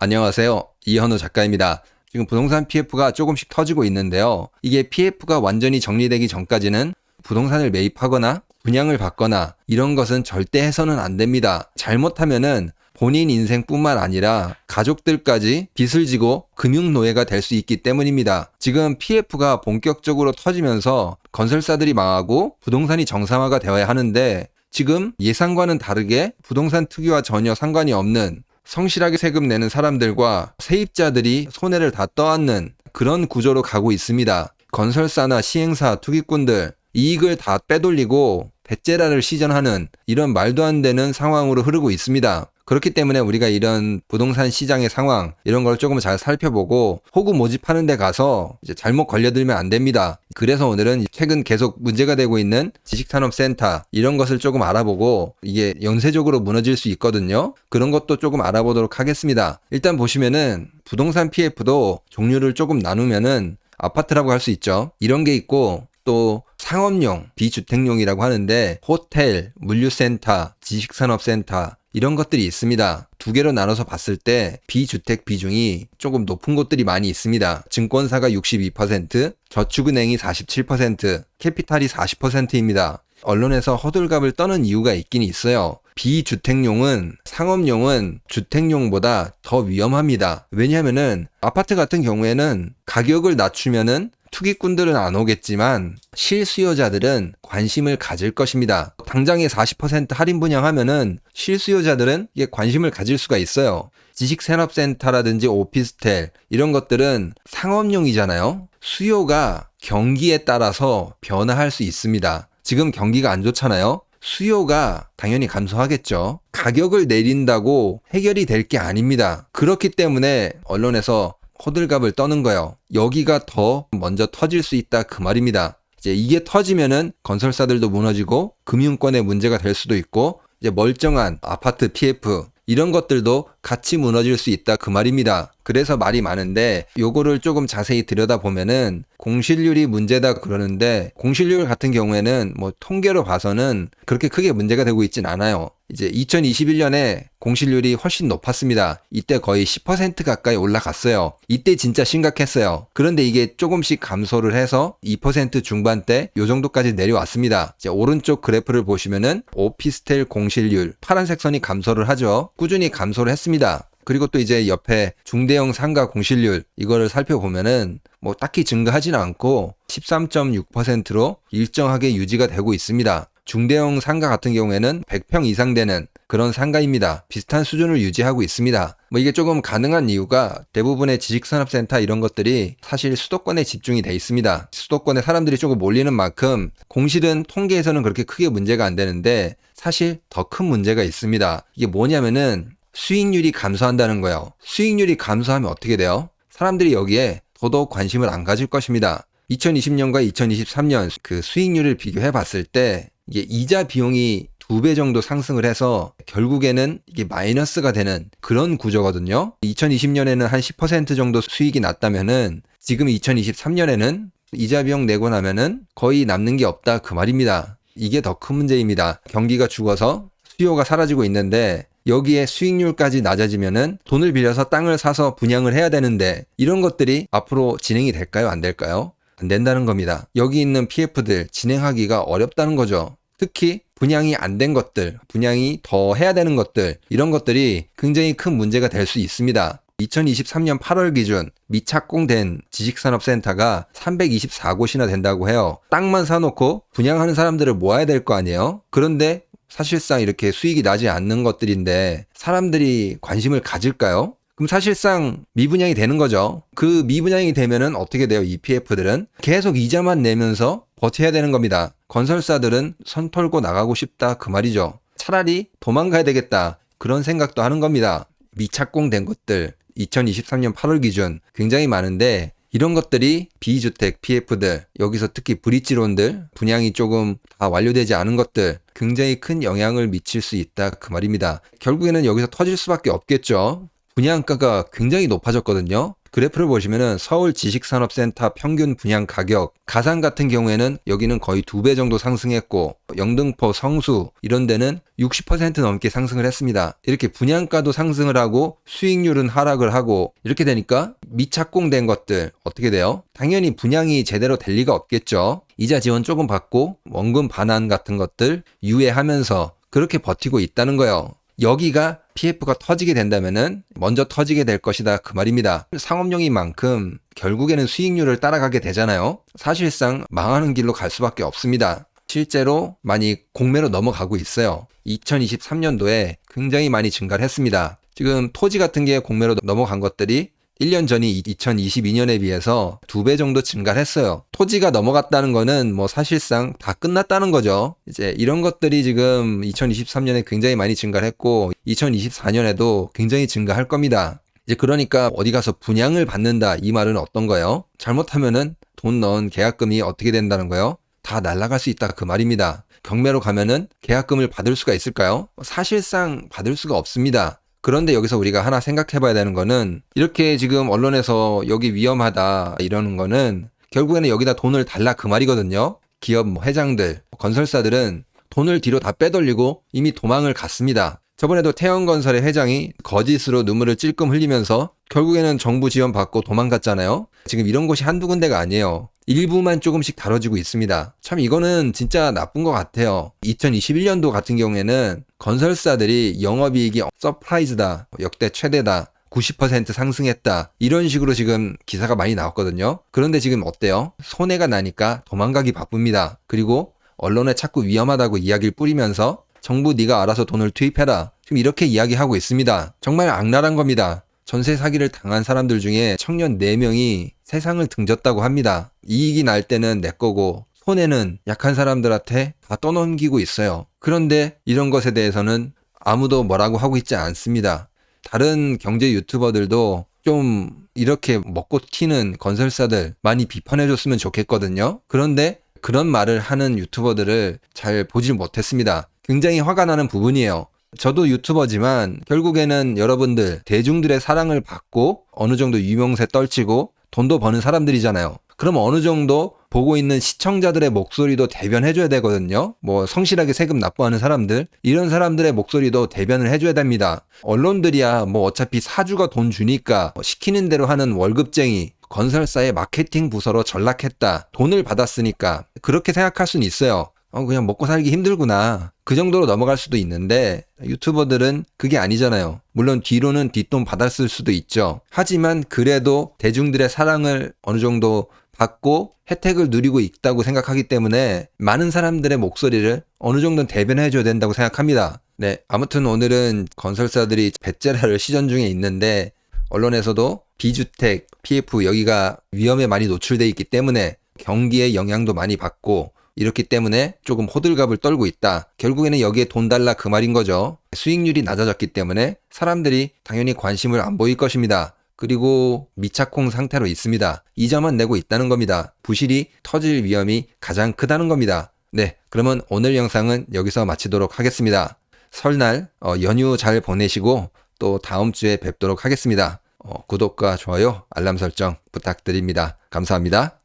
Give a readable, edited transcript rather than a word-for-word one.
안녕하세요. 이현우 작가입니다. 지금 부동산 PF가 조금씩 터지고 있는데요. 이게 PF가 완전히 정리되기 전까지는 부동산을 매입하거나 분양을 받거나 이런 것은 절대 해서는 안 됩니다. 잘못하면은 본인 인생뿐만 아니라 가족들까지 빚을 지고 금융노예가 될 수 있기 때문입니다. 지금 PF가 본격적으로 터지면서 건설사들이 망하고 부동산이 정상화가 되어야 하는데 지금 예상과는 다르게 부동산 투기와 전혀 상관이 없는 성실하게 세금 내는 사람들과 세입자들이 손해를 다 떠안는 그런 구조로 가고 있습니다. 건설사나 시행사, 투기꾼들 이익을 다 빼돌리고 배째라를 시전하는 이런 말도 안 되는 상황으로 흐르고 있습니다. 그렇기 때문에 우리가 이런 부동산 시장의 상황 이런 걸 조금 잘 살펴보고 호구 모집하는 데 가서 이제 잘못 걸려들면 안 됩니다. 그래서 오늘은 최근 계속 문제가 되고 있는 지식산업센터 이런 것을 조금 알아보고 이게 연쇄적으로 무너질 수 있거든요. 그런 것도 조금 알아보도록 하겠습니다. 일단 보시면은 부동산 PF도 종류를 조금 나누면은 아파트라고 할 수 있죠. 이런 게 있고 또 상업용, 비주택용이라고 하는데 호텔, 물류센터, 지식산업센터 이런 것들이 있습니다. 두 개로 나눠서 봤을 때 비주택 비중이 조금 높은 곳들이 많이 있습니다. 증권사가 62%, 저축은행이 47%, 캐피탈이 40%입니다. 언론에서 호들갑을 떠는 이유가 있긴 있어요. 비주택용은 상업용은 주택용보다 더 위험합니다. 왜냐하면은 아파트 같은 경우에는 가격을 낮추면은 투기꾼들은 안 오겠지만 실수요자들은 관심을 가질 것입니다. 당장에 40% 할인 분양하면은 실수요자들은 이게 관심을 가질 수가 있어요. 지식산업센터라든지 오피스텔 이런 것들은 상업용이잖아요. 수요가 경기에 따라서 변화할 수 있습니다. 지금 경기가 안 좋잖아요. 수요가 당연히 감소하겠죠. 가격을 내린다고 해결이 될 게 아닙니다. 그렇기 때문에 언론에서 호들갑을 떠는 거예요. 여기가 더 먼저 터질 수 있다 그 말입니다. 이제 이게 터지면은 건설사들도 무너지고 금융권에 문제가 될 수도 있고 이제 멀쩡한 아파트 PF 이런 것들도 같이 무너질 수 있다 그 말입니다. 그래서 말이 많은데 요거를 조금 자세히 들여다보면은 공실률이 문제다 그러는데 공실률 같은 경우에는 뭐 통계로 봐서는 그렇게 크게 문제가 되고 있진 않아요. 이제 2021년에 공실률이 훨씬 높았습니다. 이때 거의 10% 가까이 올라갔어요. 이때 진짜 심각했어요. 그런데 이게 조금씩 감소를 해서 2% 중반대 요 정도까지 내려왔습니다. 이제 오른쪽 그래프를 보시면은 오피스텔 공실률 파란색 선이 감소를 하죠. 꾸준히 감소를 했습니다. 그리고 또 이제 옆에 중대형 상가 공실률 이거를 살펴보면은 뭐 딱히 증가하지는 않고 13.6%로 일정하게 유지가 되고 있습니다. 중대형 상가 같은 경우에는 100평 이상 되는 그런 상가입니다. 비슷한 수준을 유지하고 있습니다. 뭐 이게 조금 가능한 이유가 대부분의 지식산업센터 이런 것들이 사실 수도권에 집중이 돼 있습니다. 수도권에 사람들이 조금 몰리는 만큼 공실은 통계에서는 그렇게 크게 문제가 안 되는데 사실 더 큰 문제가 있습니다. 이게 뭐냐면은 수익률이 감소한다는 거예요. 수익률이 감소하면 어떻게 돼요? 사람들이 여기에 더더욱 관심을 안 가질 것입니다. 2020년과 2023년 그 수익률을 비교해 봤을 때 이게 이자 비용이 2배 정도 상승을 해서 결국에는 이게 마이너스가 되는 그런 구조거든요. 2020년에는 한 10% 정도 수익이 났다면은 지금 2023년에는 이자 비용 내고 나면은 거의 남는 게 없다 그 말입니다. 이게 더 큰 문제입니다. 경기가 죽어서 수요가 사라지고 있는데 여기에 수익률까지 낮아지면은 돈을 빌려서 땅을 사서 분양을 해야 되는데 이런 것들이 앞으로 진행이 될까요? 안 될까요? 안 된다는 겁니다. 여기 있는 PF들 진행하기가 어렵다는 거죠. 특히 분양이 안 된 것들, 분양이 더 해야 되는 것들 이런 것들이 굉장히 큰 문제가 될 수 있습니다. 2023년 8월 기준 미착공된 지식산업센터가 324곳이나 된다고 해요. 땅만 사놓고 분양하는 사람들을 모아야 될 거 아니에요? 그런데 사실상 이렇게 수익이 나지 않는 것들인데 사람들이 관심을 가질까요? 그럼 사실상 미분양이 되는 거죠. 그 미분양이 되면은 어떻게 돼요? 이 PF들은 계속 이자만 내면서 버텨야 되는 겁니다. 건설사들은 손 털고 나가고 싶다 그 말이죠. 차라리 도망가야 되겠다 그런 생각도 하는 겁니다. 미착공된 것들 2023년 8월 기준 굉장히 많은데 이런 것들이 비주택 PF들 여기서 특히 브릿지론들 분양이 조금 다 완료되지 않은 것들 굉장히 큰 영향을 미칠 수 있다 그 말입니다. 결국에는 여기서 터질 수밖에 없겠죠. 분양가가 굉장히 높아졌거든요. 그래프를 보시면은 서울 지식산업센터 평균 분양 가격, 가산 같은 경우에는 여기는 거의 2배 정도 상승했고, 영등포, 성수 이런 데는 60% 넘게 상승을 했습니다. 이렇게 분양가도 상승을 하고 수익률은 하락을 하고 이렇게 되니까 미착공된 것들 어떻게 돼요? 당연히 분양이 제대로 될 리가 없겠죠. 이자 지원 조금 받고 원금 반환 같은 것들 유예하면서 그렇게 버티고 있다는 거예요. 여기가 PF가 터지게 된다면은 먼저 터지게 될 것이다 그 말입니다. 상업용인 만큼 결국에는 수익률을 따라가게 되잖아요. 사실상 망하는 길로 갈 수밖에 없습니다. 실제로 많이 공매로 넘어가고 있어요. 2023년도에 굉장히 많이 증가를 했습니다. 지금 토지 같은 게 공매로 넘어간 것들이 1년 전이 2022년에 비해서 2배 정도 증가를 했어요. 토지가 넘어갔다는 거는 뭐 사실상 다 끝났다는 거죠. 이제 이런 것들이 지금 2023년에 굉장히 많이 증가를 했고 2024년에도 굉장히 증가할 겁니다. 이제 그러니까 어디 가서 분양을 받는다 이 말은 어떤 거예요? 잘못하면은 돈 넣은 계약금이 어떻게 된다는 거예요? 다 날아갈 수 있다 그 말입니다. 경매로 가면은 계약금을 받을 수가 있을까요? 사실상 받을 수가 없습니다. 그런데 여기서 우리가 하나 생각해 봐야 되는 거는 이렇게 지금 언론에서 여기 위험하다 이러는 거는 결국에는 여기다 돈을 달라 그 말이거든요. 기업 회장들, 건설사들은 돈을 뒤로 다 빼돌리고 이미 도망을 갔습니다. 저번에도 태영건설의 회장이 거짓으로 눈물을 찔끔 흘리면서 결국에는 정부 지원 받고 도망갔잖아요. 지금 이런 곳이 한두 군데가 아니에요. 일부만 조금씩 다뤄지고 있습니다. 참 이거는 진짜 나쁜 것 같아요. 2021년도 같은 경우에는 건설사들이 영업이익이 서프라이즈다, 역대 최대다, 90% 상승했다 이런 식으로 지금 기사가 많이 나왔거든요. 그런데 지금 어때요? 손해가 나니까 도망가기 바쁩니다. 그리고 언론에 자꾸 위험하다고 이야기를 뿌리면서 정부 네가 알아서 돈을 투입해라. 지금 이렇게 이야기하고 있습니다. 정말 악랄한 겁니다. 전세 사기를 당한 사람들 중에 청년 4명이 세상을 등졌다고 합니다. 이익이 날 때는 내 거고 손해는 약한 사람들한테 다 떠넘기고 있어요. 그런데 이런 것에 대해서는 아무도 뭐라고 하고 있지 않습니다. 다른 경제 유튜버들도 좀 이렇게 먹고 튀는 건설사들 많이 비판해줬으면 좋겠거든요. 그런데 그런 말을 하는 유튜버들을 잘 보질 못했습니다. 굉장히 화가 나는 부분이에요. 저도 유튜버지만 결국에는 여러분들 대중들의 사랑을 받고 어느 정도 유명세 떨치고 돈도 버는 사람들이잖아요. 그럼 어느 정도 보고 있는 시청자들의 목소리도 대변해줘야 되거든요. 뭐 성실하게 세금 납부하는 사람들 이런 사람들의 목소리도 대변을 해줘야 됩니다. 언론들이야 뭐 어차피 사주가 돈 주니까 시키는 대로 하는 월급쟁이 건설사의 마케팅 부서로 전락했다. 돈을 받았으니까 그렇게 생각할 수는 있어요. 그냥 먹고 살기 힘들구나. 그 정도로 넘어갈 수도 있는데 유튜버들은 그게 아니잖아요. 물론 뒤로는 뒷돈 받았을 수도 있죠. 하지만 그래도 대중들의 사랑을 어느 정도 받고 혜택을 누리고 있다고 생각하기 때문에 많은 사람들의 목소리를 어느 정도는 대변해줘야 된다고 생각합니다. 네, 아무튼 오늘은 건설사들이 배째라를 시전 중에 있는데 언론에서도 비주택, PF 여기가 위험에 많이 노출돼 있기 때문에 경기에 영향도 많이 받고 이렇기 때문에 조금 호들갑을 떨고 있다. 결국에는 여기에 돈 달라 그 말인 거죠. 수익률이 낮아졌기 때문에 사람들이 당연히 관심을 안 보일 것입니다. 그리고 미착공 상태로 있습니다. 이자만 내고 있다는 겁니다. 부실이 터질 위험이 가장 크다는 겁니다. 네, 그러면 오늘 영상은 여기서 마치도록 하겠습니다. 설날 연휴 잘 보내시고 또 다음 주에 뵙도록 하겠습니다. 구독과 좋아요, 알람 설정 부탁드립니다. 감사합니다.